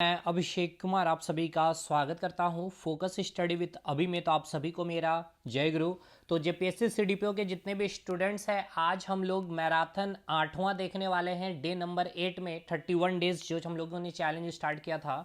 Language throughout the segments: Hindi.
मैं अभिषेक कुमार आप सभी का स्वागत करता हूं फोकस स्टडी विद अभी में। तो आप सभी को मेरा जय गुरु। तो जेपीएससी सीडीपीओ के जितने भी स्टूडेंट्स हैं, आज हम लोग मैराथन 8वां देखने वाले हैं, डे नंबर 8 में 31 डेज जो हम लोगों ने चैलेंज स्टार्ट किया था।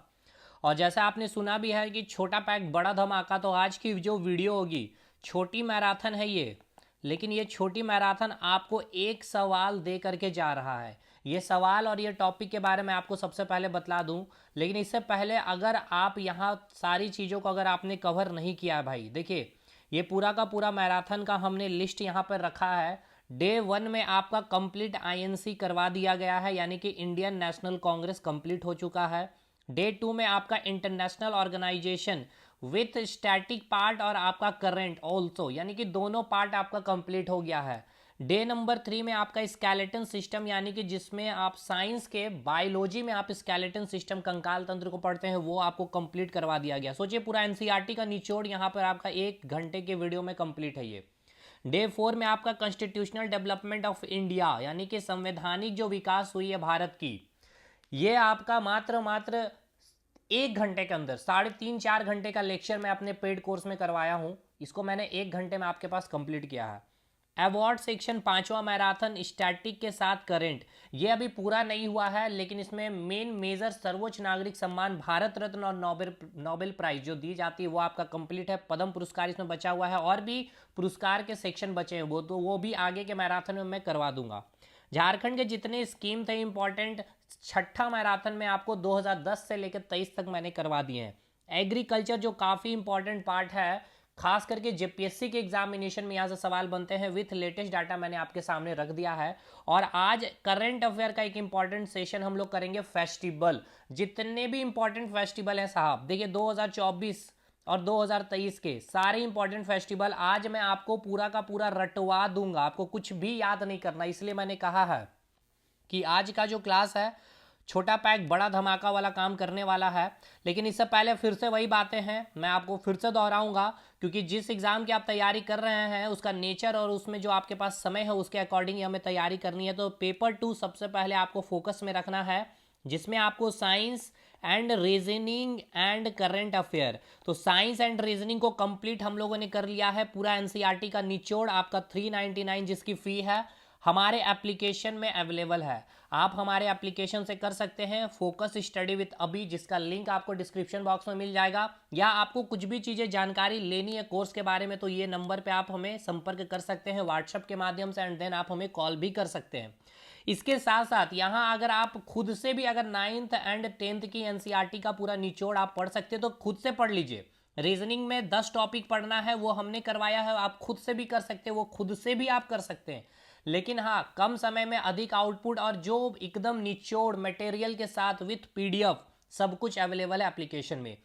और जैसा आपने सुना भी है कि छोटा पैक बड़ा धमाका, तो आज की जो वीडियो होगी छोटी मैराथन है ये, लेकिन ये छोटी मैराथन आपको एक सवाल दे करके जा रहा है। ये सवाल और ये टॉपिक के बारे में आपको सबसे पहले बतला दूं, लेकिन इससे पहले अगर आप यहाँ सारी चीज़ों को अगर आपने कवर नहीं किया है भाई, देखिए ये पूरा का पूरा मैराथन का हमने लिस्ट यहाँ पर रखा है। डे 1 में आपका कंप्लीट आईएनसी करवा दिया गया है, यानी कि इंडियन नेशनल कांग्रेस कंप्लीट हो चुका है। डे 2 में आपका international organisation with static part और आपका करंट ऑल्सो, यानी कि दोनों पार्ट आपका कंप्लीट हो गया है। डे नंबर 3 में आपका स्केलेटन सिस्टम, यानी कि जिसमें आप साइंस के बायोलॉजी में आप स्केलेटन सिस्टम कंकाल तंत्र को पढ़ते हैं, वो आपको कंप्लीट करवा दिया गया। सोचिए पूरा एनसीईआरटी का निचोड़ यहाँ पर आपका 1 घंटे के वीडियो में कंप्लीट है ये। डे 4 में आपका कॉन्स्टिट्यूशनल डेवलपमेंट ऑफ इंडिया, यानी कि संवैधानिक जो विकास हुई है भारत की, ये आपका मात्र 1 घंटे के अंदर 3.5-4 घंटे का लेक्चर मैं अपने पेड कोर्स में करवाया हूं। इसको मैंने 1 घंटे में आपके पास कंप्लीट किया है। अवार्ड सेक्शन 5वां मैराथन स्टैटिक के साथ करंट, ये अभी पूरा नहीं हुआ है, लेकिन इसमें मेन मेजर सर्वोच्च नागरिक सम्मान भारत रत्न और नोबेल प्राइज जो दी जाती है वो आपका कंप्लीट है। पद्म पुरस्कार इसमें बचा हुआ है, और भी पुरस्कार के सेक्शन बचे हैं, वो भी आगे के मैराथन में मैं करवा दूंगा। झारखंड के जितने स्कीम थे इंपॉर्टेंट, छठा मैराथन में आपको 2010 से लेकर 23 तक मैंने करवा दिए हैं। एग्रीकल्चर जो काफ़ी इंपॉर्टेंट पार्ट है, खास करके जेपीएससी के एग्जामिनेशन में यहाँ से सवाल बनते हैं, विथ लेटेस्ट डाटा मैंने आपके सामने रख दिया है। और आज करंट अफेयर का एक इंपॉर्टेंट सेशन हम लोग करेंगे फेस्टिवल, जितने भी इंपॉर्टेंट फेस्टिवल हैं साहब, देखिए 2024 और 2023 के सारे इंपॉर्टेंट फेस्टिवल आज मैं आपको पूरा का पूरा रटवा दूंगा। आपको कुछ भी याद नहीं करना, इसलिए मैंने कहा है कि आज का जो क्लास है छोटा पैक बड़ा धमाका वाला काम करने वाला है। लेकिन इससे पहले फिर से वही बातें हैं, मैं आपको फिर से दोहराऊंगा, क्योंकि जिस एग्ज़ाम की आप तैयारी कर रहे हैं उसका नेचर और उसमें जो आपके पास समय है उसके अकॉर्डिंग हमें तैयारी करनी है। तो पेपर 2 सबसे पहले आपको फोकस में रखना है, जिसमें आपको science and reasoning and current affair, तो साइंस एंड रीजनिंग को कंप्लीट हम लोगों ने कर लिया है। पूरा एनसीईआरटी का निचोड़ आपका 399 जिसकी फ़ी है हमारे एप्लीकेशन में अवेलेबल है। आप हमारे एप्लीकेशन से कर सकते हैं फोकस स्टडी विद अभी, जिसका लिंक आपको डिस्क्रिप्शन बॉक्स में मिल जाएगा। या आपको कुछ भी चीज़ें जानकारी लेनी है कोर्स के बारे में, तो ये नंबर पे आप हमें संपर्क कर सकते हैं व्हाट्सएप के माध्यम से, एंड देन आप हमें कॉल भी कर सकते हैं। इसके साथ साथ यहाँ अगर आप खुद से भी अगर 9th एंड 10th की एनसीईआरटी का पूरा निचोड़ आप पढ़ सकते हैं तो खुद से पढ़ लीजिए। रीजनिंग में 10 टॉपिक पढ़ना है, वो हमने करवाया है, आप खुद से भी कर सकते हैं, वो खुद से भी आप कर सकते हैं। लेकिन हाँ, कम समय में अधिक आउटपुट और जो एकदम निचोड़ मटेरियल के साथ विथ पीडीएफ सब कुछ अवेलेबल है एप्लीकेशन में।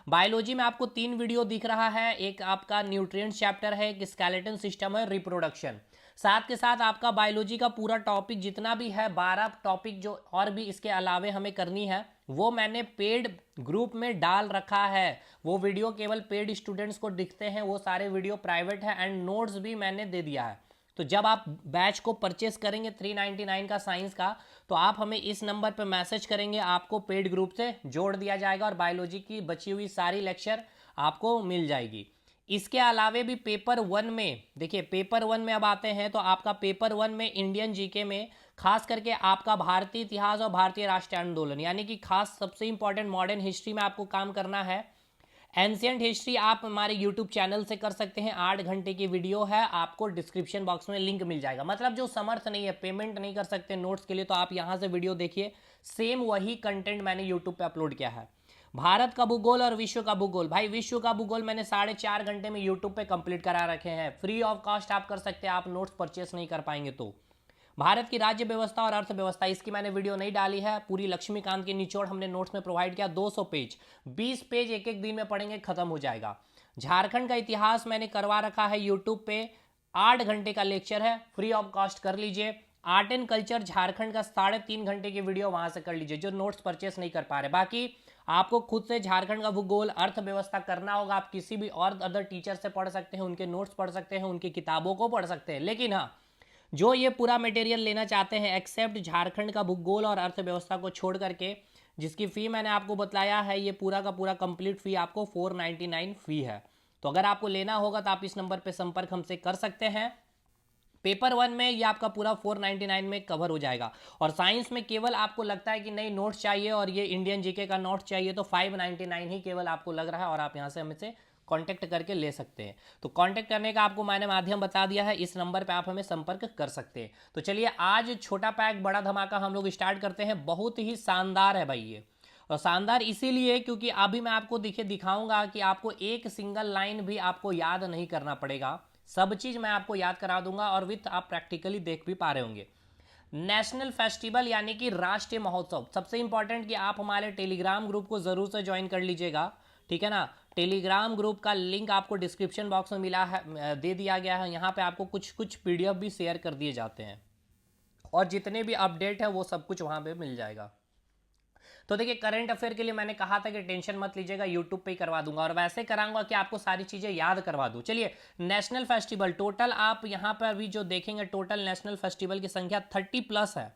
बायोलॉजी में आपको 3 वीडियो दिख रहा है, एक आपका न्यूट्रिएंट्स चैप्टर है, एक स्केलेटन सिस्टम है, रिप्रोडक्शन। साथ के साथ आपका बायोलॉजी का पूरा टॉपिक जितना भी है 12 टॉपिक जो और भी इसके अलावे हमें करनी है, वो मैंने पेड ग्रुप में डाल रखा है। वो वीडियो केवल पेड स्टूडेंट्स को दिखते हैं, वो सारे वीडियो प्राइवेट है, एंड नोट्स भी मैंने दे दिया है। तो जब आप बैच को परचेस करेंगे 399 का साइंस का, तो आप हमें इस नंबर पर मैसेज करेंगे, आपको पेड ग्रुप से जोड़ दिया जाएगा और बायोलॉजी की बची हुई सारी लेक्चर आपको मिल जाएगी। इसके अलावे भी पेपर 1 में, देखिए पेपर 1 में अब आते हैं, तो आपका पेपर 1 में इंडियन जीके में खास करके आपका भारतीय इतिहास और भारतीय राष्ट्रीय आंदोलन, यानी कि खास सबसे इंपॉर्टेंट मॉडर्न हिस्ट्री में आपको काम करना है। एंशियंट हिस्ट्री आप हमारे यूट्यूब चैनल से कर सकते हैं, 8 घंटे की वीडियो है, आपको डिस्क्रिप्शन बॉक्स में लिंक मिल जाएगा। मतलब जो समर्थ नहीं है, पेमेंट नहीं कर सकते नोट्स के लिए, तो आप यहाँ से वीडियो देखिए, सेम वही कंटेंट मैंने यूट्यूब पे अपलोड किया है। भारत का भूगोल और विश्व का भूगोल, भाई विश्व का भूगोल मैंने 4.5 घंटे में यूट्यूब पे कंप्लीट करा रखे हैं, फ्री ऑफ कॉस्ट आप कर सकते हैं, आप नोट्स परचेस नहीं कर पाएंगे तो। भारत की राज्य व्यवस्था और अर्थव्यवस्था, इसकी मैंने वीडियो नहीं डाली है, पूरी लक्ष्मीकांत की निचोड़ हमने नोट्स में प्रोवाइड किया, 200 पेज, 20 पेज एक एक दिन में पढ़ेंगे खत्म हो जाएगा। झारखंड का इतिहास मैंने करवा रखा है यूट्यूब पे, 8 घंटे का लेक्चर है, फ्री ऑफ कॉस्ट कर लीजिए। आर्ट एंड कल्चर झारखंड का 3.5 घंटे की वीडियो वहां से कर लीजिए, जो नोट्स परचेस नहीं कर पा रहे। बाकी आपको खुद से झारखंड का भूगोल अर्थव्यवस्था करना होगा, आप किसी भी और अदर टीचर से पढ़ सकते हैं, उनके नोट्स पढ़ सकते हैं, उनकी किताबों को पढ़ सकते हैं। लेकिन हाँ, जो ये पूरा मटेरियल लेना चाहते हैं एक्सेप्ट झारखंड का भूगोल और अर्थव्यवस्था को छोड़ करके, जिसकी फ़ी मैंने आपको बताया है, ये पूरा का पूरा कंप्लीट फ़ी आपको 499 फ़ी है। तो अगर आपको लेना होगा तो आप इस नंबर पे संपर्क हमसे कर सकते हैं। पेपर 1 में ये आपका पूरा 499 में कवर हो जाएगा। और साइंस में केवल आपको लगता है कि नहीं नोट्स चाहिए और ये इंडियन जीके का नोट चाहिए, तो 599 ही केवल आपको लग रहा है, और आप यहाँ से हमसे कांटेक्ट करके ले सकते हैं। तो कांटेक्ट करने का आपको मैंने माध्यम बता दिया है, इस नंबर पे आप हमें संपर्क कर सकते हैं। तो चलिए आज छोटा पैक बड़ा धमाका हम लोग स्टार्ट करते हैं। बहुत ही शानदार है भाई ये, और शानदार इसीलिए क्योंकि अभी मैं आपको दिखाऊंगा कि आपको एक सिंगल लाइन भी आपको याद नहीं करना पड़ेगा, सब चीज़ मैं आपको याद करा दूंगा, और विथ आप प्रैक्टिकली देख भी पा रहे होंगे। नेशनल फेस्टिवल यानी कि राष्ट्रीय महोत्सव, सबसे इंपॉर्टेंट कि आप हमारे टेलीग्राम ग्रुप को ज़रूर से ज्वाइन कर लीजिएगा, ठीक है ना। टेलीग्राम ग्रुप का लिंक आपको डिस्क्रिप्शन बॉक्स में मिला है, दे दिया गया है। यहाँ पे आपको कुछ कुछ पीडीएफ भी शेयर कर दिए जाते हैं, और जितने भी अपडेट है वो सब कुछ वहाँ पे मिल जाएगा। तो देखिए करंट अफेयर के लिए मैंने कहा था कि टेंशन मत लीजिएगा, यूट्यूब पे ही करवा दूंगा, और वैसे कराऊंगा कि आपको सारी चीज़ें याद करवा दूं। चलिए नेशनल फेस्टिवल, टोटल आप यहाँ पर अभी जो देखेंगे टोटल नेशनल फेस्टिवल की संख्या 30+ है।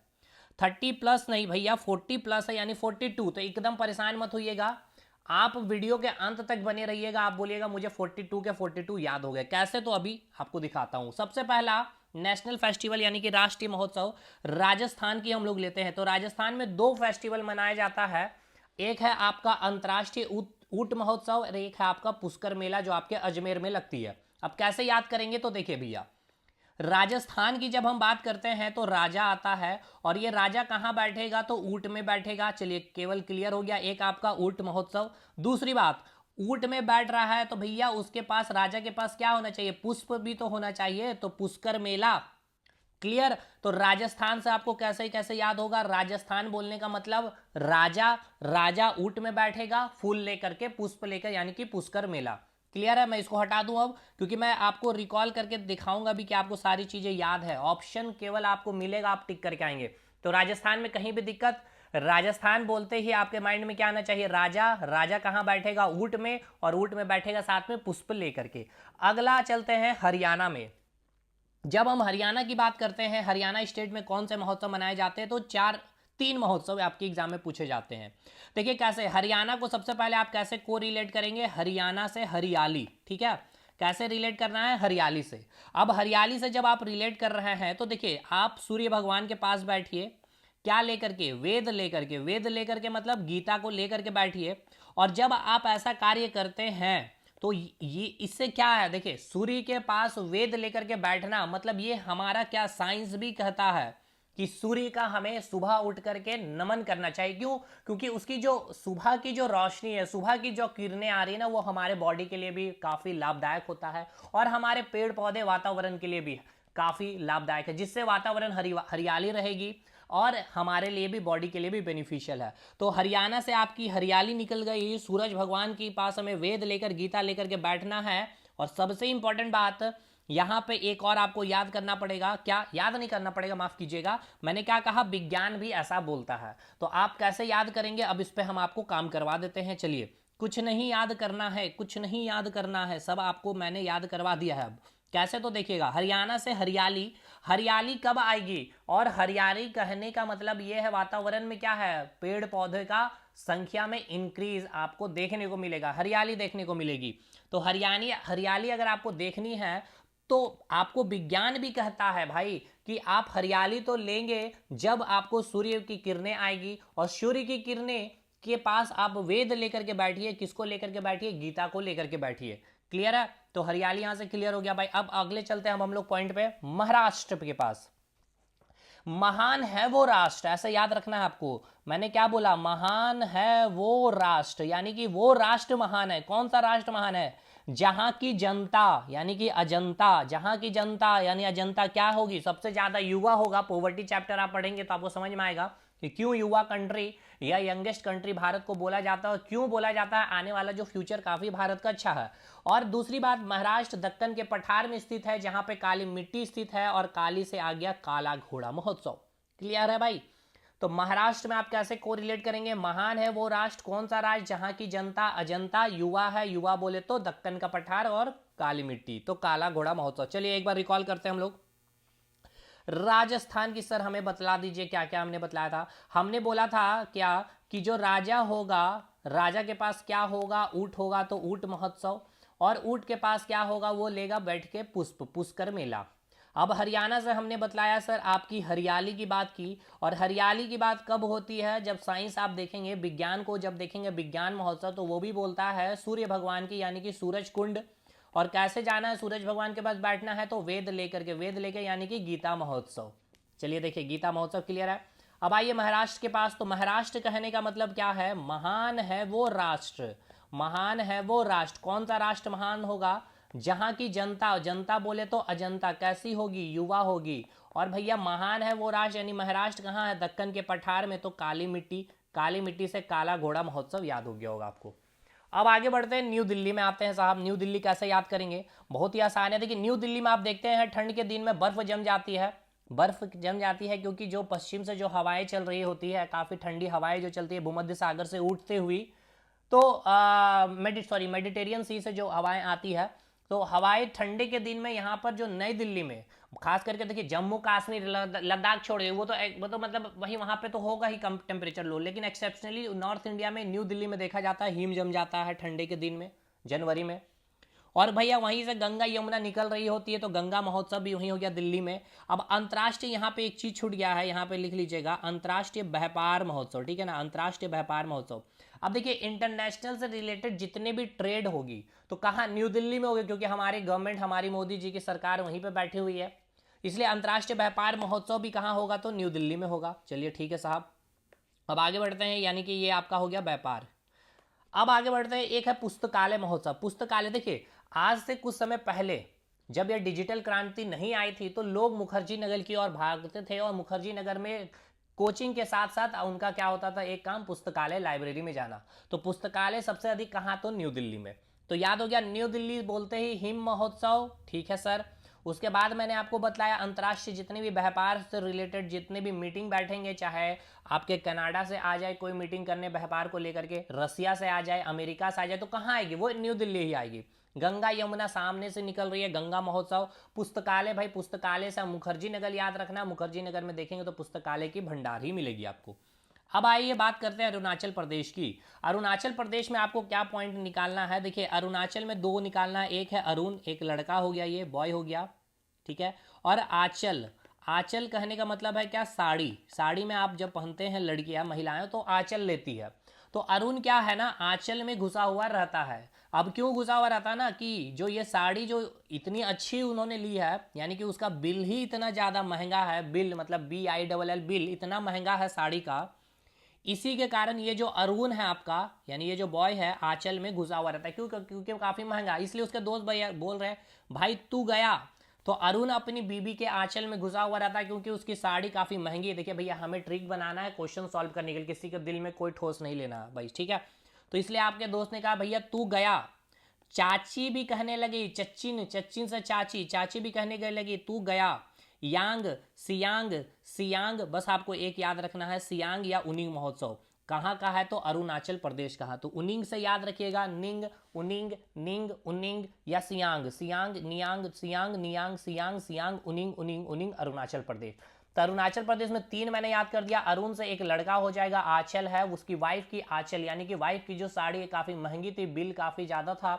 30+ नहीं भैया, 40+ है, यानी 42। तो एकदम परेशान मत होइएगा, आप वीडियो के अंत तक बने रहिएगा। आप बोलिएगा मुझे 42 के 42 याद हो गए कैसे, तो अभी आपको दिखाता हूं। सबसे पहला नेशनल फेस्टिवल यानी कि राष्ट्रीय महोत्सव राजस्थान की हम लोग लेते हैं। तो राजस्थान में 2 फेस्टिवल मनाया जाता है, एक है आपका अंतर्राष्ट्रीय ऊंट महोत्सव और एक है आपका पुष्कर मेला जो आपके अजमेर में लगती है। अब कैसे याद करेंगे, तो देखिए भैया, राजस्थान की जब हम बात करते हैं तो राजा आता है, और ये राजा कहाँ बैठेगा, तो ऊंट में बैठेगा। चलिए केवल क्लियर हो गया, एक आपका ऊंट महोत्सव। दूसरी बात, ऊंट में बैठ रहा है तो भैया उसके पास, राजा के पास क्या होना चाहिए, पुष्प भी तो होना चाहिए, तो पुष्कर मेला। क्लियर। तो राजस्थान से आपको कैसे कैसे याद होगा, राजस्थान बोलने का मतलब राजा, राजा ऊंट में बैठेगा फूल लेकर के, पुष्प लेकर, यानी कि पुष्कर मेला। क्लियर है। मैं इसको हटा दूं अब, क्योंकि मैं आपको रिकॉल करके दिखाऊंगा भी कि आपको सारी चीजें याद है। ऑप्शन केवल आपको मिलेगा, आप टिक करके आएंगे। तो राजस्थान में कहीं भी दिक्कत, राजस्थान बोलते ही आपके माइंड में क्या आना चाहिए, राजा। राजा कहाँ बैठेगा, ऊंट में, और ऊंट में बैठेगा साथ में पुष्प लेकर के। अगला चलते हैं हरियाणा में। जब हम हरियाणा की बात करते हैं, हरियाणा स्टेट में कौन से महोत्सव मनाए जाते हैं, तो 3 महोत्सव आपके एग्जाम में पूछे जाते हैं। देखिए कैसे, हरियाणा को सबसे पहले आप कैसे को रिलेट करेंगे, हरियाणा से हरियाली, ठीक है। कैसे रिलेट करना है, हरियाली से। अब हरियाली से जब आप रिलेट कर रहे हैं तो देखिए, आप सूर्य भगवान के पास बैठिए, क्या लेकर के, वेद लेकर के। वेद लेकर के मतलब गीता को लेकर के बैठिए, और जब आप ऐसा कार्य करते हैं तो ये इससे क्या है, देखिए सूर्य के पास वेद लेकर के बैठना मतलब ये हमारा क्या, साइंस भी कहता है कि सूर्य का हमें सुबह उठ करके नमन करना चाहिए। क्यों, क्योंकि उसकी जो सुबह की जो रोशनी है, सुबह की जो किरणें आ रही है ना, वो हमारे बॉडी के लिए भी काफी लाभदायक होता है, और हमारे पेड़ पौधे वातावरण के लिए भी काफी लाभदायक है, जिससे वातावरण हरियाली रहेगी, और हमारे लिए भी, बॉडी के लिए भी बेनिफिशियल है। तो हरियाणा से आपकी हरियाली निकल गई, सूरज भगवान के पास हमें वेद लेकर, गीता लेकर के बैठना है। और सबसे इंपॉर्टेंट बात यहाँ पे एक और आपको याद करना पड़ेगा, क्या याद नहीं करना पड़ेगा, माफ कीजिएगा, मैंने क्या कहा, विज्ञान भी ऐसा बोलता है। तो आप कैसे याद करेंगे, अब इस पे हम आपको काम करवा देते हैं। चलिए, कुछ नहीं याद करना है, कुछ नहीं याद करना है, सब आपको मैंने याद करवा दिया है। अब कैसे, तो देखिएगा, हरियाणा से हरियाली, हरियाली कब आएगी, और हरियाली कहने का मतलब ये है वातावरण में क्या है, पेड़ पौधे का संख्या में इंक्रीज आपको देखने को मिलेगा, हरियाली देखने को मिलेगी। तो हरियाली अगर आपको देखनी है तो आपको विज्ञान भी कहता है भाई कि आप हरियाली तो लेंगे जब आपको सूर्य की किरणें आएगी, और सूर्य की किरणें के पास आप वेद लेकर के बैठिए, किसको लेकर के बैठिए, गीता को लेकर के बैठिए। क्लियर है। तो हरियाली यहां से क्लियर हो गया भाई। अब अगले चलते हैं हम लोग पॉइंट पे, महाराष्ट्र के पास। महान है वो राष्ट्र, ऐसा याद रखना है आपको, मैंने क्या बोला, महान है वो राष्ट्र, यानी कि वो राष्ट्र महान है। कौन सा राष्ट्र महान है, जहां की जनता, यानी कि अजंता, जहां की जनता यानी अजंता क्या होगी, सबसे ज्यादा युवा होगा। पॉवर्टी चैप्टर आप पढ़ेंगे तो आपको समझ में आएगा कि क्यों युवा कंट्री या यंगेस्ट कंट्री भारत को बोला जाता है, और क्यों बोला जाता है, आने वाला जो फ्यूचर काफी भारत का अच्छा है। और दूसरी बात, महाराष्ट्र दक्कन के पठार में स्थित है, जहां पे काली मिट्टी स्थित है, और काली से आ गया काला घोड़ा महोत्सव। क्लियर है भाई। तो महाराष्ट्र में आप कैसे कोरिलेट करेंगे, महान है वो राष्ट्र, कौन सा राष्ट्र, जहां की जनता अजंता, युवा है, युवा बोले तो दक्कन का पठार, और काली मिट्टी तो काला घोड़ा महोत्सव। चलिए एक बार रिकॉल करते हैं हम लोग। राजस्थान की सर हमें बतला दीजिए क्या क्या हमने बतलाया था। हमने बोला था क्या कि जो राजा होगा, राजा के पास क्या होगा, ऊंट होगा तो ऊंट महोत्सव, और ऊंट के पास क्या होगा, वो लेगा बैठ के पुष्प, पुष्कर मेला। अब हरियाणा से हमने बतलाया सर आपकी हरियाली की बात की, और हरियाली की बात कब होती है, जब साइंस आप देखेंगे, विज्ञान को जब देखेंगे, विज्ञान महोत्सव, तो वो भी बोलता है सूर्य भगवान की यानी कि सूरज कुंड। और कैसे जाना है सूरज भगवान के पास बैठना है, तो वेद लेकर के, वेद लेकर यानी कि गीता महोत्सव। चलिए देखिए गीता महोत्सव क्लियर है। अब आइए महाराष्ट्र के पास, तो महाराष्ट्र कहने का मतलब क्या है, महान है वो राष्ट्र, महान है वो राष्ट्र। कौन सा राष्ट्र महान होगा, जहां की जनता, जनता बोले तो अजंता कैसी होगी, युवा होगी। और भैया महान है वो राष्ट्र यानी महाराष्ट्र कहाँ है, दक्कन के पठार में, तो काली मिट्टी, काली मिट्टी से काला घोड़ा महोत्सव याद हो गया होगा आपको। अब आगे बढ़ते हैं, न्यू दिल्ली में आते हैं साहब। न्यू दिल्ली कैसे याद करेंगे, बहुत ही आसान है। देखिए न्यू दिल्ली में आप देखते हैं ठंड के दिन में बर्फ जम जाती है, बर्फ जम जाती है क्योंकि जो पश्चिम से जो हवाएं चल रही होती है, काफ़ी ठंडी हवाएं जो चलती है भूमध्य सागर से उठते हुई, तो मेडिटेरियन सी से जो हवाएं आती है, तो हवाएं ठंडे के दिन में यहाँ पर जो नई दिल्ली में, खास करके देखिए जम्मू कश्मीर लद्दाख छोड़ वो तो मतलब वही वहाँ पे तो होगा ही कम टेम्परेचर लो, लेकिन एक्सेप्शनली नॉर्थ इंडिया में न्यू दिल्ली में देखा जाता है हिम जम जाता है ठंडे के दिन में, जनवरी में। और भैया वहीं से गंगा यमुना निकल रही होती है, तो गंगा महोत्सव भी वहीं हो गया दिल्ली में। अब अंतर्राष्ट्रीय यहाँ पे एक चीज छूट गया है, यहाँ पे लिख लीजिएगा, अंतर्राष्ट्रीय व्यापार महोत्सव, ठीक है ना, अंतर्राष्ट्रीय व्यापार महोत्सव। अब देखिए इंटरनेशनल से रिलेटेड जितने भी ट्रेड होगी तो कहाँ, न्यू दिल्ली में होगी, क्योंकि हमारी गवर्नमेंट, हमारी मोदी जी की सरकार वहीं पर बैठी हुई है, इसलिए अंतर्राष्ट्रीय व्यापार महोत्सव भी कहाँ होगा, तो न्यू दिल्ली में होगा। चलिए ठीक है साहब, अब आगे बढ़ते हैं, यानी कि ये आपका हो गया व्यापार। अब आगे बढ़ते हैं, एक है पुस्तकालय महोत्सव। पुस्तकालय देखिए आज से कुछ समय पहले जब यह डिजिटल क्रांति नहीं आई थी, तो लोग मुखर्जी नगर की ओर भागते थे, और मुखर्जी नगर में कोचिंग के साथ साथ उनका क्या होता था, एक काम पुस्तकालय, लाइब्रेरी में जाना। तो पुस्तकालय सबसे अधिक कहाँ, तो न्यू दिल्ली में। तो याद हो गया, न्यू दिल्ली बोलते ही हिम महोत्सव, ठीक है सर। उसके बाद मैंने आपको बताया अंतर्राष्ट्रीय जितने भी व्यापार से रिलेटेड जितने भी मीटिंग बैठेंगे, चाहे आपके कनाडा से आ जाए कोई मीटिंग करने व्यापार को लेकर के, रसिया से आ जाए, अमेरिका से आ जाए, तो कहाँ आएगी, वो न्यू दिल्ली ही आएगी। गंगा यमुना सामने से निकल रही है, गंगा महोत्सव। पुस्तकालय भाई, पुस्तकालय से मुखर्जी नगर याद रखना, मुखर्जी नगर में देखेंगे तो पुस्तकालय की भंडार ही मिलेगी आपको। अब आइए बात करते हैं अरुणाचल प्रदेश की। अरुणाचल प्रदेश में आपको क्या पॉइंट निकालना है, देखिए अरुणाचल में दो निकालना है, एक है अरुण, एक लड़का हो गया, ये बॉय हो गया, ठीक है। और आंचल, आंचल कहने का मतलब है क्या, साड़ी, साड़ी में आप जब पहनते हैं लड़कियां, महिलाएं, तो आंचल लेती है। तो अरुण क्या है ना, आंचल में घुसा हुआ रहता है। अब क्यों घुसा हुआ रहता है ना, कि जो ये साड़ी जो इतनी अच्छी उन्होंने ली है, यानी कि उसका बिल ही इतना ज़्यादा महंगा है, बिल मतलब BILL, बिल इतना महंगा है साड़ी का, इसी के कारण ये जो अरुण है आपका, यानी ये जो बॉय है, आंचल में घुसा हुआ रहता है। क्यों, क्योंकि काफ़ी महंगा, इसलिए उसके दोस्त भैया बोल रहे हैं भाई तू गया, तो अरुण अपनी बीबी के आंचल में घुसा हुआ रहता है क्योंकि उसकी साड़ी काफ़ी महंगी है। देखिए भैया हमें ट्रिक बनाना है क्वेश्चन सॉल्व करने के लिए, किसी के दिल में कोई ठोस नहीं लेना भाई, ठीक है। तो इसलिए आपके दोस्त ने कहा भैया तू गया। चाची भी कहने लगी, चच्चिन, चच्चिन से चाची, चाची भी कहने गए लगी तू गया। यांग, सियांग, सियांग, बस आपको एक याद रखना है, सियांग या उनिंग महोत्सव कहाँ का है, तो अरुणाचल प्रदेश का है। तो उनिंग से याद रखिएगा, निंग, उनिंग, निंग, उनिंग, या सियांग, सियांग, नियांग, सियांग, नियांग, सियांग, सियांग, उनिंग, उनिंग, उनिंग, अरुणाचल प्रदेश। तो अरुणाचल प्रदेश में तीन मैंने याद कर दिया, अरुण से एक लड़का हो जाएगा, आंचल है उसकी वाइफ की, आंचल यानी कि वाइफ की जो साड़ी काफ़ी महंगी थी, बिल काफ़ी ज़्यादा था,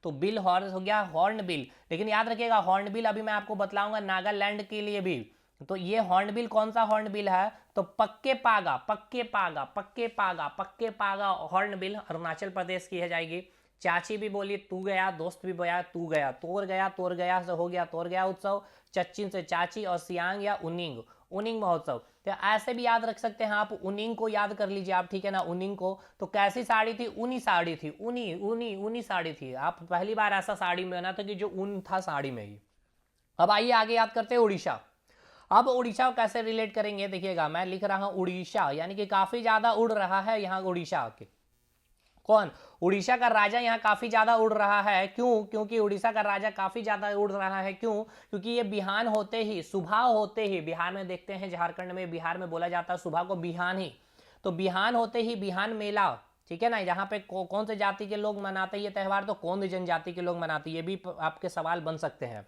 तो बिल हॉर्न हो गया, हॉर्न बिल। लेकिन याद रखिएगा हॉर्न बिल अभी मैं आपको बतलाऊंगा नागालैंड के लिए भी। तो ये हॉर्न बिल कौन सा हॉर्न बिल है, तो पक्के पागा, पक्के पागा, पक्के पागा, पक्के पागा हॉर्न बिल अरुणाचल प्रदेश की है जाएगी। चाची भी बोली तू गया, दोस्त भी बोया तू गया, तोर गया, तोर गया से हो गया तोर गया उत्सव, चच्चिन से चाची, और सियांग या उनिंग, उनिंग महोत्सव। तो ऐसे भी याद रख सकते हैं आप, उनिंग को याद कर लीजिए आप, ठीक है ना, उनिंग को। तो कैसी साड़ी थी, ऊनी साड़ी थी, ऊनी ऊनी ऊनी साड़ी थी। आप पहली बार ऐसा साड़ी में बना था कि जो ऊन था साड़ी में ही। अब आइए आगे याद करते हैं उड़ीसा। अब उड़ीसा को कैसे रिलेट करेंगे, देखिएगा मैं लिख रहा हूं उड़ीसा, यानी कि काफी ज्यादा उड़ रहा है यहाँ उड़ीसा के, कौन, उड़ीसा का राजा यहाँ काफी ज्यादा उड़ रहा है। क्यों, क्योंकि उड़ीसा का राजा काफी ज्यादा उड़ रहा है, क्यों, क्योंकि ये बिहान होते ही, सुबह होते ही, बिहार में देखते हैं, झारखंड में, बिहार में बोला जाता है सुबह को बिहान ही, तो बिहान होते ही बिहान मेला, ठीक है ना। यहाँ पे कौन से जाति के लोग मनाते हैं ये त्यौहार, तो कौन जनजाति के लोग मनाते हैं, ये भी आपके सवाल बन सकते हैं।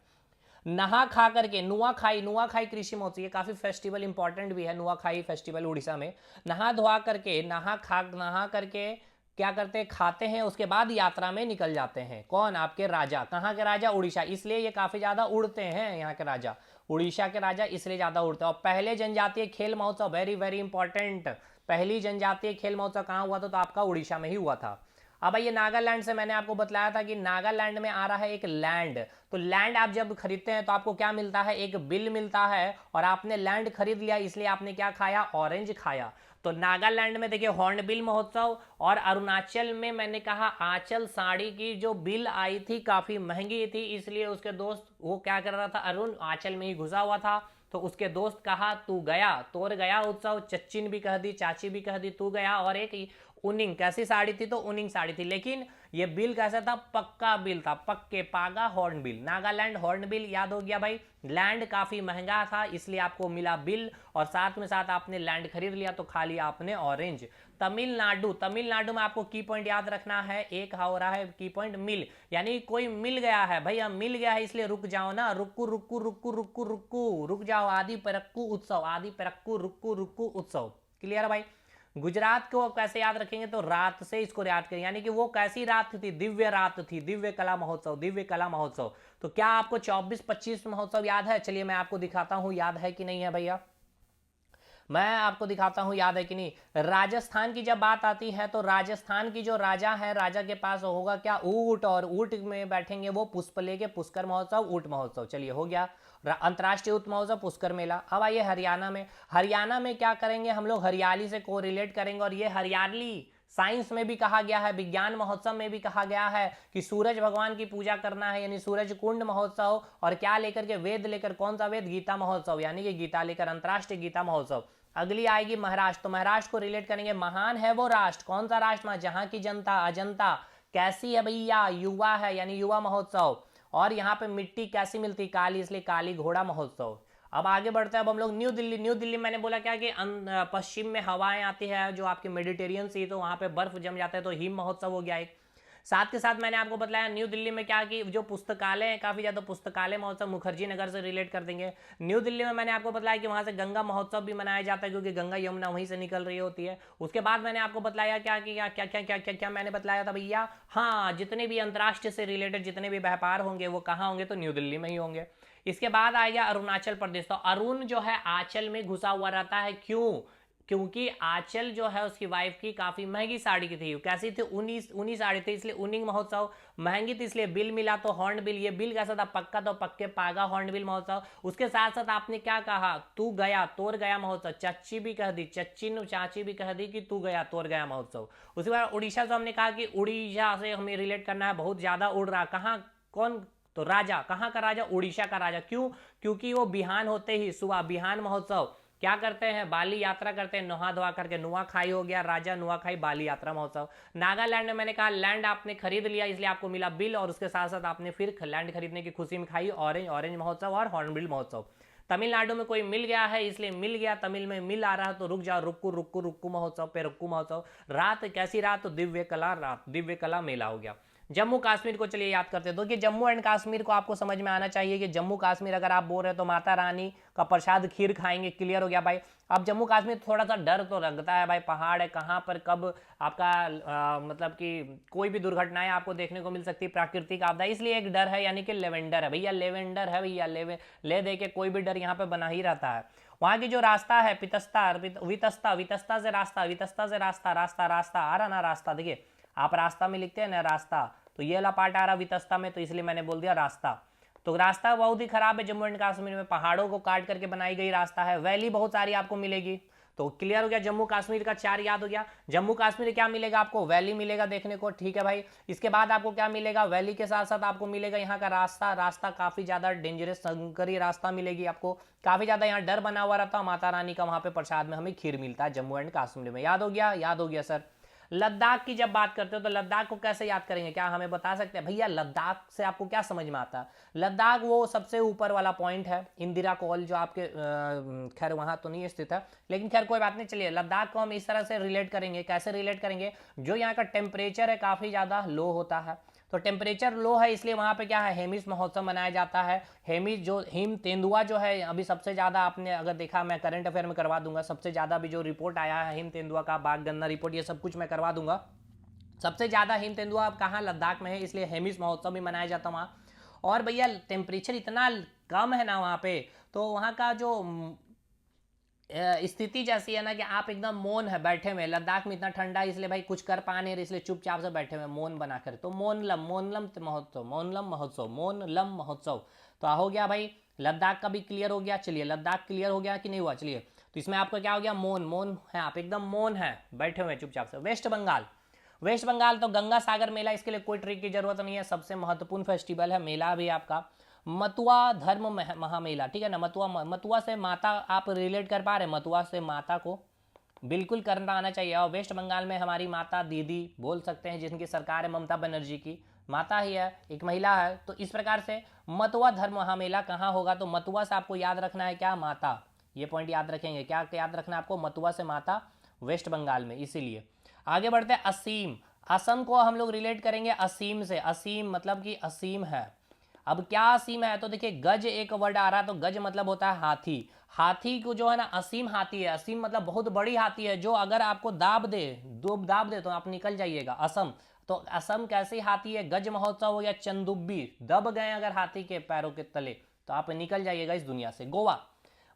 नहा खा करके, नुआखाई, नुआखाई कृषि महोत्सव, ये काफी फेस्टिवल इंपॉर्टेंट भी है, नुआखाई फेस्टिवल उड़ीसा में। नहा धोआ करके, नहा करके क्या करते हैं, खाते हैं, उसके बाद यात्रा में निकल जाते हैं। कौन? आपके राजा। कहाँ के राजा? उड़ीसा। इसलिए ये काफी ज्यादा उड़ते हैं यहाँ के राजा, उड़ीसा के राजा इसलिए ज्यादा उड़ते हैं। और पहले जनजातीय खेल महोत्सव, वेरी वेरी इंपॉर्टेंट, पहली जनजातीय खेल महोत्सव कहाँ हुआ था? तो आपका उड़ीसा में ही हुआ था। अब ये नागालैंड से मैंने आपको बतलाया था कि नागालैंड में आ रहा है एक लैंड। तो लैंड आप जब खरीदते हैं तो आपको क्या मिलता है? एक बिल मिलता है। और आपने लैंड खरीद लिया, इसलिए आपने क्या खाया? ऑरेंज खाया। तो नागालैंड में देखिए हॉर्नबिल महोत्सव, और अरुणाचल में मैंने कहा आंचल साड़ी की जो बिल आई थी काफी महंगी थी, इसलिए उसके दोस्त वो क्या कर रहा था? अरुण आंचल में ही घुसा हुआ था। तो उसके दोस्त कहा तू गया, तोर गया उत्सव, चच्चिन भी कह दी, चाची भी कह दी, तू गया। और एक उनिंग, कैसी साड़ी थी? तो उनिंग साड़ी थी। लेकिन ये बिल कैसा था? पक्का बिल था, पक्के पागा horn bill. Nagaland horn bill याद हो गया भाई। लैंड काफी महंगा था, इसलिए आपको मिला बिल, और साथ में साथ आपने लैंड खरीद लिया तो खा लिया आपने ऑरेंज। तमिलनाडु, तमिलनाडु में आपको की पॉइंट याद रखना है, एक हो रहा है की पॉइंट मिल, यानी कोई मिल गया है भैया, मिल गया है इसलिए रुक जाओ ना, रुकू रुकू रुकू रुकू रुकू, रुक जाओ। आदि परक्कू उत्सव, आदि परक्कू रुकू रुकू उत्सव। क्लियर है भाई? गुजरात को कैसे याद रखेंगे? तो रात से इसको याद करें, यानी कि वो कैसी रात थी? दिव्य रात थी, दिव्य कला महोत्सव, दिव्य कला महोत्सव। तो क्या आपको 24-25 महोत्सव याद है? चलिए मैं आपको दिखाता हूं याद है कि नहीं है भैया, मैं आपको दिखाता हूं याद है कि नहीं। राजस्थान की जब बात आती है तो राजस्थान की जो राजा है, राजा के पास होगा क्या? ऊंट, और ऊंट में बैठेंगे वो पुष्प लेके, पुष्कर महोत्सव, ऊंट महोत्सव। चलिए हो गया अंतर्राष्ट्रीय ऊंट महोत्सव, पुष्कर मेला। अब आइए हरियाणा में, हरियाणा में क्या करेंगे हम लोग? हरियाली से कोरिलेट करेंगे, और ये हरियाली साइंस में भी कहा गया है, विज्ञान महोत्सव में भी कहा गया है कि सूरज भगवान की पूजा करना है, यानी सूरज कुंड महोत्सव। और क्या लेकर के? वेद लेकर। कौन सा वेद? गीता महोत्सव, यानी कि गीता लेकर, अंतर्राष्ट्रीय गीता महोत्सव। अगली आएगी महाराष्ट्र, तो महाराष्ट्र को रिलेट करेंगे, महान है वो राष्ट्र। कौन सा राष्ट्र? जहां की जनता अजंता कैसी है भैया? युवा है, यानी युवा महोत्सव। और यहाँ पे मिट्टी कैसी मिलती? काली, इसलिए काली घोड़ा महोत्सव। अब आगे बढ़ते हैं, अब हम लोग न्यू दिल्ली। न्यू दिल्ली मैंने बोला क्या कि पश्चिम में हवाएं आती है जो आपके मेडिटेरियन सी, तो वहां पे बर्फ जम जाता है, तो हिम महोत्सव हो गया एक। साथ के साथ मैंने आपको बताया न्यू दिल्ली में क्या कि जो पुस्तकालय हैं काफी ज्यादा, पुस्तकालय महोत्सव मुखर्जी नगर से रिलेट कर देंगे। न्यू दिल्ली में मैंने आपको बताया कि वहां से गंगा महोत्सव भी मनाया जाता है, क्योंकि गंगा यमुना वहीं से निकल रही होती है। उसके बाद मैंने आपको बताया क्या कि क्या क्या क्या क्या क्या क्या मैंने बताया था भैया? हाँ, जितने भी अंतर्राष्ट्रीय से रिलेटेड जितने भी व्यापार होंगे वो कहाँ होंगे? तो न्यू दिल्ली में ही होंगे। इसके बाद आ गया अरुणाचल प्रदेश। तो अरुण जो है आंचल में घुसा हुआ रहता है, क्यों? क्योंकि आंचल जो है उसकी वाइफ की काफी महंगी साड़ी की थी। कैसी थी? ऊनी ऊनी साड़ी थी, इसलिए ऊनिंग महोत्सव। महंगी थी इसलिए बिल मिला, तो हॉर्न बिल। ये बिल कैसा था? पक्का, तो पक्के पागा हॉर्न बिल महोत्सव। उसके साथ साथ आपने क्या कहा? तू गया, तोर गया महोत्सव। चच्ची भी कह दी, चच्ची चाची भी कह दी कि तू गया, तोर गया महोत्सव। उसके बाद उड़ीसा से हमने कहा कि उड़ीसा से हमें रिलेट करना है, बहुत ज्यादा उड़ रहा। कहाँ? कौन? तो राजा। कहाँ का राजा? उड़ीसा का राजा। क्यों? क्योंकि वो बिहान होते ही सुबह, बिहान महोत्सव क्या करते हैं? बाली यात्रा करते हैं, नहा धोआ करके। नुआखाई हो गया, राजा नुआखाई बाली यात्रा महोत्सव। नागालैंड में मैंने कहा लैंड आपने खरीद लिया, इसलिए आपको मिला बिल, और उसके साथ साथ आपने फिर लैंड खरीदने की खुशी में खाई ऑरेंज, ऑरेंज महोत्सव और हॉर्नबिल महोत्सव। तमिलनाडु में कोई मिल गया है, इसलिए मिल गया, तमिल में मिल आ रहा है, तो रुक जाओ, रुक्कू रुक्कू रुक्कू महोत्सव पे रुक्कू महोत्सव। रात कैसी रात? तो दिव्य कला रात, दिव्य कला मेला हो गया। जम्मू कश्मीर को चलिए याद करते हैं, तो कि जम्मू एंड कश्मीर को आपको समझ में आना चाहिए कि जम्मू कश्मीर अगर आप बोल रहे हैं तो माता रानी का प्रसाद खीर खाएंगे। क्लियर हो गया भाई? अब जम्मू कश्मीर थोड़ा सा डर तो लगता है भाई, पहाड़ है, कहाँ पर कब आपका मतलब कि कोई भी दुर्घटनाएं आपको देखने को मिल सकती है, प्राकृतिक आपदा, इसलिए एक डर है, यानी कि लेवेंडर है भैया, लेवेंडर है भैया, ले दे के कोई भी डर यहाँ पे बना ही रहता है। वहां की जो रास्ता है पितस्ता, वितस्ता, वितस्ता से रास्ता, वितस्ता से रास्ता, रास्ता रास्ता आ रहा ना, रास्ता देखिए आप रास्ता में लिखते हैं ना रास्ता, तो ये वाला पार्ट आ रहा वितस्ता में, तो इसलिए मैंने बोल दिया रास्ता। तो रास्ता बहुत ही खराब है जम्मू एंड कश्मीर में, पहाड़ों को काट करके बनाई गई रास्ता है। वैली बहुत सारी आपको मिलेगी। तो क्लियर हो गया, जम्मू कश्मीर का 4 याद हो गया। जम्मू कश्मीर क्या मिलेगा आपको? वैली मिलेगा देखने को, ठीक है भाई। इसके बाद आपको क्या मिलेगा? वैली के साथ साथ आपको मिलेगा यहाँ का रास्ता, रास्ता काफी ज्यादा डेंजरस संकरी रास्ता मिलेगी आपको, काफी ज्यादा यहाँ डर बना हुआ रहता है। माता रानी का वहां पे प्रसाद में हमें खीर मिलता है जम्मू एंड कश्मीर में। याद हो गया? याद हो गया सर। लद्दाख की जब बात करते हो तो लद्दाख को कैसे याद करेंगे? क्या हमें बता सकते हैं भैया लद्दाख से आपको क्या समझ में आता है? लद्दाख वो सबसे ऊपर वाला पॉइंट है, इंदिरा कॉल जो आपके खैर वहां तो नहीं स्थित है, लेकिन खैर कोई बात नहीं। चलिए लद्दाख को हम इस तरह से रिलेट करेंगे, कैसे रिलेट करेंगे? जो यहाँ का टेम्परेचर है काफी ज्यादा लो होता है, तो टेम्परेचर लो है इसलिए वहाँ पे क्या है, हेमिस महोत्सव मनाया जाता है। हेमिस जो हिम तेंदुआ जो है अभी सबसे ज़्यादा आपने अगर देखा, मैं करंट अफेयर में करवा दूंगा, सबसे ज़्यादा अभी जो रिपोर्ट आया है हिम तेंदुआ का, बाघ गन्ना रिपोर्ट, ये सब कुछ मैं करवा दूंगा। सबसे ज़्यादा हिम तेंदुआ अब कहाँ, लद्दाख में है, इसलिए हेमिस महोत्सव भी मनाया जाता है वहाँ। और भैया टेम्परेचर इतना कम है ना वहाँ पे, तो वहाँ का जो स्थिति जैसी है ना कि आप एकदम मौन है बैठे हुए। लद्दाख में इतना ठंडा है इसलिए भाई कुछ कर पा नहीं रहे, इसलिए चुपचाप से बैठे हुए मौन बना कर। तो मोनलम महोत्सव, मोनलम महोत्सव। तो हो गया भाई, लद्दाख का भी क्लियर हो गया। चलिए लद्दाख क्लियर हो गया कि नहीं हुआ, चलिए तो इसमें आपका क्या हो गया, मौन है, आप एकदम मौन है बैठे हुए चुपचाप से। वेस्ट बंगाल, वेस्ट बंगाल तो गंगा सागर मेला, इसके लिए कोई ट्रिक की जरूरत नहीं है, सबसे महत्वपूर्ण फेस्टिवल है, मेला भी आपका मथुआ धर्म महामेला, ठीक है ना। मथुआ से माता आप रिलेट कर पा रहे, मथुआ से माता को बिल्कुल करना आना चाहिए। और वेस्ट बंगाल में हमारी माता दीदी बोल सकते हैं, जिनकी सरकार है ममता बनर्जी की, माता ही है, एक महिला है। तो इस प्रकार से मथुआ धर्म महामेला कहाँ होगा, तो मथुआ से आपको याद रखना है क्या, माता, ये पॉइंट याद रखेंगे। क्या याद रखना है आपको, मथुआ से माता, वेस्ट बंगाल में। इसीलिए आगे बढ़ते हैं, असीम, असम को हम लोग रिलेट करेंगे असीम से। असीम मतलब कि असीम है। अब क्या असीम है, तो देखिए गज एक वर्ड आ रहा है, तो गज मतलब होता है हाथी। हाथी को जो है ना असीम हाथी है, असीम मतलब बहुत बड़ी हाथी है, जो अगर आपको दाब दे तो आप निकल जाइएगा। असम, तो असम कैसी हाथी है, गज महोत्सव हो गया, चंदुब्बी, दब गए अगर हाथी के पैरों के तले तो आप निकल जाइएगा इस दुनिया से। गोवा,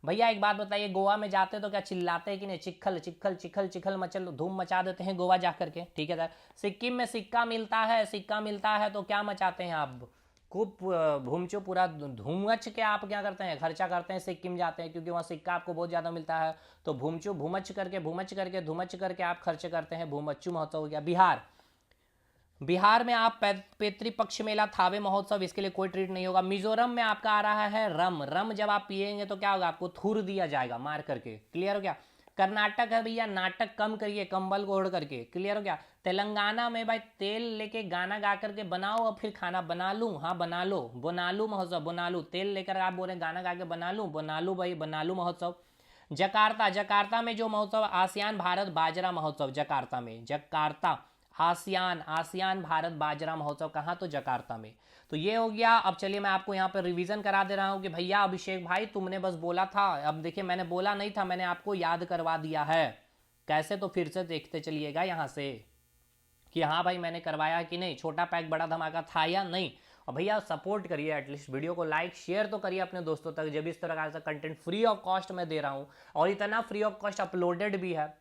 भैया एक बात बताइए, गोवा में जाते तो क्या चिल्लाते हैं कि नहीं, चिखल चिखल चिखल चिखल मचल, धूम मचा देते हैं गोवा जा करके, ठीक है सर। सिक्किम में सिक्का मिलता है, सिक्का मिलता है तो क्या मचाते हैं आप, खूब घूमचो पूरा धूम मच के आप क्या करते हैं, खर्चा करते हैं, सिक्किम जाते हैं क्योंकि वहाँ सिक्का आपको बहुत ज़्यादा मिलता है। तो भूमच करके धूमच करके आप खर्च करते हैं, भूमच्चू महोत्सव हो गया। बिहार, बिहार में आप पितृपक्ष मेला, थावे महोत्सव, इसके लिए कोई ट्रीट नहीं होगा। मिजोरम में आपका आ रहा है रम, रम जब आप पिएंगे तो क्या होगा, आपको थूर दिया जाएगा मार करके, क्लियर हो गया। कर्नाटक है भैया, नाटक कम करिए कंबल को ओढ़ करके, क्लियर हो गया। तेलंगाना में भाई तेल लेके गाना गा करके बनाओ और फिर खाना बना लूँ, हाँ बना लो, बोनालू महोत्सव, बोनालू तेल लेकर आप बोले गाना गा के बना लूँ, बोनालू भाई, बनालू महोत्सव। जकार्ता, जकार्ता में जो महोत्सव, आसियान भारत बाजरा महोत्सव, जकार्ता में, जकार्ता आसियान, आसियान भारत बाजरा महोत्सव कहाँ, तो जकार्ता में। तो ये हो गया। अब चलिए मैं आपको यहाँ पर रिवीजन करा दे रहा हूँ कि भैया अभिषेक भाई तुमने बस बोला था, अब देखिए मैंने बोला नहीं था, मैंने आपको याद करवा दिया है। कैसे, तो फिर से देखते चलिएगा यहाँ से कि हाँ भाई मैंने करवाया कि नहीं, छोटा पैक बड़ा धमाका था या नहीं। और भैया सपोर्ट करिए, एटलीस्ट वीडियो को लाइक शेयर तो करिए अपने दोस्तों तक, जब इस तरह का कंटेंट फ्री ऑफ कॉस्ट मैं दे रहा हूँ, और इतना फ्री ऑफ कॉस्ट अपलोडेड भी है।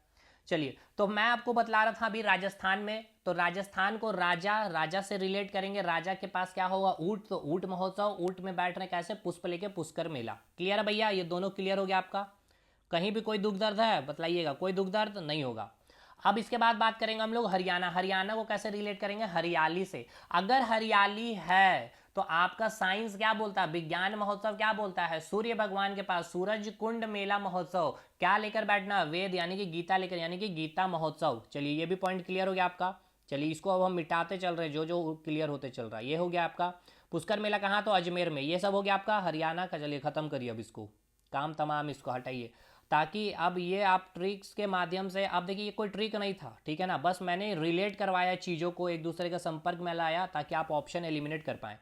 चलिए तो मैं आपको बतला रहा था अभी राजस्थान में, तो राजस्थान को राजा, राजा से रिलेट करेंगे। राजा के पास क्या होगा, ऊंट, तो ऊंट महोत्सव, ऊंट में बैठ रहे कैसे, पुष्प लेके पुष्कर मेला, क्लियर है भैया, ये दोनों क्लियर हो गया आपका। कहीं भी कोई दुख दर्द है बतलाइएगा, कोई दुख दर्द नहीं होगा। अब इसके बाद बात करेंगे हम लोग हरियाणा, हरियाणा को कैसे रिलेट करेंगे, हरियाली से। अगर हरियाली है तो आपका साइंस क्या बोलता है, विज्ञान महोत्सव क्या बोलता है, सूर्य भगवान के पास सूरज कुंड मेला महोत्सव, क्या लेकर बैठना, वेद यानी कि गीता लेकर, यानी कि गीता महोत्सव। चलिए ये भी पॉइंट क्लियर हो गया आपका। चलिए इसको अब हम मिटाते चल रहे हैं, जो जो क्लियर होते चल रहा है। ये हो गया आपका पुष्कर मेला कहाँ, तो अजमेर में। ये सब हो गया आपका हरियाणा का। चलिए खत्म करिए अब इसको, काम तमाम इसको हटाइए, ताकि अब ये आप ट्रिक्स के माध्यम से, अब देखिए ये कोई ट्रिक नहीं था, ठीक है ना, बस मैंने रिलेट करवाया चीज़ों को, एक दूसरे के संपर्क में लाया ताकि आप ऑप्शन एलिमिनेट कर पाएँ।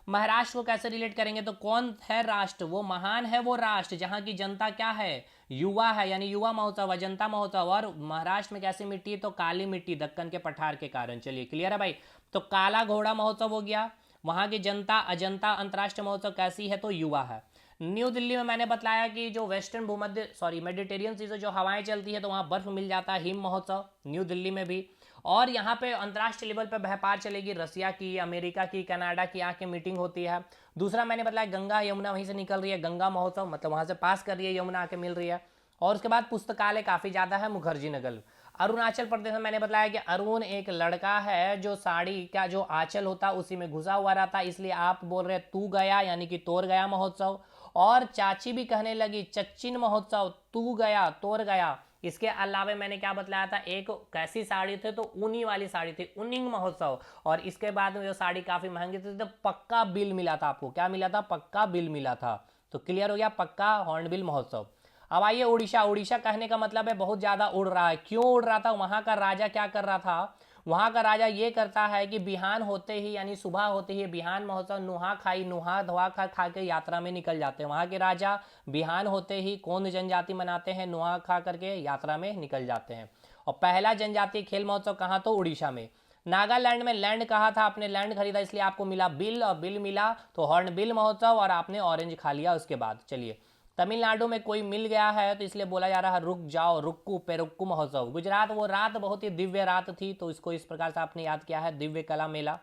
महाराष्ट्र को कैसे रिलेट करेंगे, तो कौन है राष्ट्र, वो महान है वो राष्ट्र जहाँ की जनता क्या है, युवा है, यानी युवा महोत्सव, अजंता महोत्सव। और महाराष्ट्र में कैसी मिट्टी है, तो काली मिट्टी, दक्कन के पठार के कारण। चलिए क्लियर है भाई। तो काला घोड़ा महोत्सव हो गया, वहाँ की जनता, अजंता अंतर्राष्ट्रीय महोत्सव कैसी है, तो युवा है। न्यू दिल्ली में मैंने बताया कि जो वेस्टर्न भूमध्य मेडिटेरियन सी जो हवाएं चलती है तो वहाँ बर्फ मिल जाता है, हिम महोत्सव न्यू दिल्ली में भी। और यहाँ पे अंतर्राष्ट्रीय लेवल पे व्यापार चलेगी, रसिया की, अमेरिका की, कनाडा की आके मीटिंग होती है। दूसरा मैंने बताया गंगा यमुना वहीं से निकल रही है, गंगा महोत्सव, मतलब वहाँ से पास कर रही है यमुना, आके मिल रही है। और उसके बाद पुस्तकालय काफ़ी ज़्यादा है, मुखर्जी नगर। अरुणाचल प्रदेश में मैंने बताया कि अरुण एक लड़का है जो साड़ी का जो आंचल होता है उसी में घुसा हुआ रहता है, इसलिए आप बोल रहे तू गया, यानी कि तोड़ गया महोत्सव। और चाची भी कहने लगी चच्चिन महोत्सव, तू गया तोड़ गया। इसके अलावा मैंने क्या बतलाया था, एक कैसी साड़ी थी, तो ऊनी वाली साड़ी थी, ऊनिंग महोत्सव। और इसके बाद में जो साड़ी काफ़ी महंगी थी तो पक्का बिल मिला था आपको, क्या मिला था, पक्का बिल मिला था। तो क्लियर हो गया, पक्का हॉर्नबिल महोत्सव। अब आइए उड़ीसा, उड़ीसा कहने का मतलब है बहुत ज़्यादा उड़ रहा है। क्यों उड़ रहा था, वहाँ का राजा क्या कर रहा था, वहाँ का राजा ये करता है कि बिहान होते ही यानी सुबह होते ही बिहान महोत्सव नुहा खाई नुहा धुआ खा के यात्रा में निकल जाते हैं। वहाँ के राजा बिहान होते ही कौन जनजाति मनाते हैं, नुहा खा करके यात्रा में निकल जाते हैं। और पहला जनजातीय खेल महोत्सव कहाँ, तो उड़ीसा में। नागालैंड में लैंड कहा था, आपने लैंड खरीदा इसलिए आपको मिला बिल, और बिल मिला तो हॉर्नबिल महोत्सव, और आपने ऑरेंज खा लिया उसके बाद। चलिए, तमिलनाडु में कोई मिल गया है तो इसलिए बोला जा रहा है रुक जाओ रुक्कू पेरुक्कू महोत्सव। गुजरात, वो रात बहुत ही दिव्य रात थी तो इसको इस प्रकार से आपने याद किया है, दिव्य कला मेला।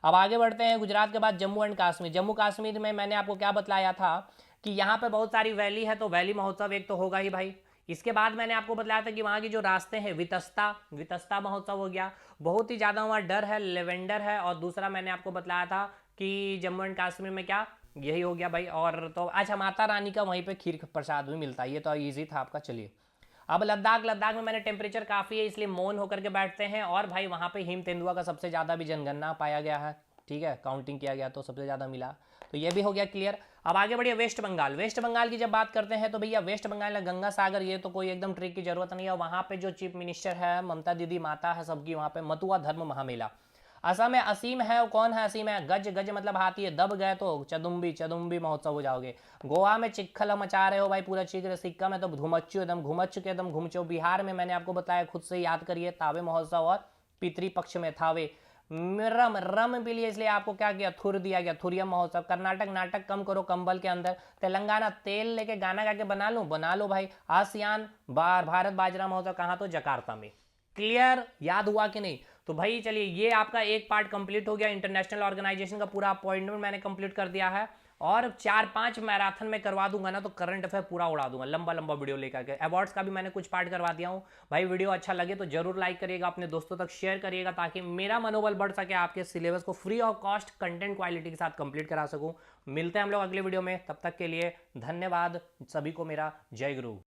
अब आगे बढ़ते हैं, गुजरात के बाद जम्मू एंड कश्मीर। जम्मू कश्मीर में मैंने आपको क्या बतलाया था कि यहाँ पे बहुत सारी वैली है तो वैली महोत्सव एक तो होगा ही भाई। इसके बाद मैंने आपको बताया था कि वहाँ की जो रास्ते हैं, वितस्ता महोत्सव हो गया, बहुत ही ज़्यादा वहाँ डर है, लेवेंडर है। और दूसरा मैंने आपको बताया था कि जम्मू एंड कश्मीर में क्या, यही हो गया भाई। और तो अच्छा, माता रानी का वहीं पे खीर प्रसाद भी मिलता है, ये तो ईजी था आपका। चलिए, अब लद्दाख में मैंने टेम्परेचर काफ़ी है इसलिए मौन होकर के बैठते हैं। और भाई वहाँ पे हिम तेंदुआ का सबसे ज़्यादा भी जनगणना पाया गया है, ठीक है, काउंटिंग किया गया तो सबसे ज़्यादा मिला, तो ये भी हो गया क्लियर। अब आगे बढ़िए, वेस्ट बंगाल। वेस्ट बंगाल की जब बात करते हैं तो भैया वेस्ट बंगाल में गंगा सागर, ये तो कोई एकदम ट्रिक की जरूरत नहीं है। वहाँ पे जो चीफ मिनिस्टर है, ममता दीदी माता है सबकी, वहाँ पे मथुआ धर्म महामेला। असम में असीम है, वो कौन है असीम है, गज गज मतलब हाथी है, दब गए तो चदुम्बी महोत्सव हो जाओगे। गोवा में चिक्खल मचा रहे हो भाई पूरा चिक्र, सिक्का में तो घुमच्चू एकदम घुमच्चू के एकदम घुमचो। बिहार में मैंने आपको बताया, खुद से याद करिए, तावे महोत्सव, और पितृपक्ष में थावे। रम के लिए इसलिए आपको क्या किया, थुर दिया गया, थुरिया महोत्सव। कर्नाटक, नाटक कम करो कंबल के अंदर। तेलंगाना, तेल लेके गाना गा के बना लो भाई। आसियान भारत बाजरा महोत्सव कहाँ, तो जकार्ता में। क्लियर, याद हुआ कि नहीं। तो भाई चलिए, ये आपका एक पार्ट कंप्लीट हो गया, इंटरनेशनल ऑर्गेनाइजेशन का पूरा अपॉइंटमेंट मैंने कंप्लीट कर दिया है। और 4-5 मैराथन में करवा दूंगा ना तो करंट अफेयर पूरा उड़ा दूंगा, लंबा लंबा वीडियो लेकर के। अवार्ड्स का भी मैंने कुछ पार्ट करवा दिया हूँ भाई। वीडियो अच्छा लगे तो जरूर लाइक करिएगा, अपने दोस्तों तक शेयर करिएगा, ताकि मेरा मनोबल बढ़ सके, आपके सिलेबस को free of cost content quality के साथ कंप्लीट करा सकूँ। मिलते हैं हम लोग अगले वीडियो में, तब तक के लिए धन्यवाद सभी को, मेरा जय गुरु।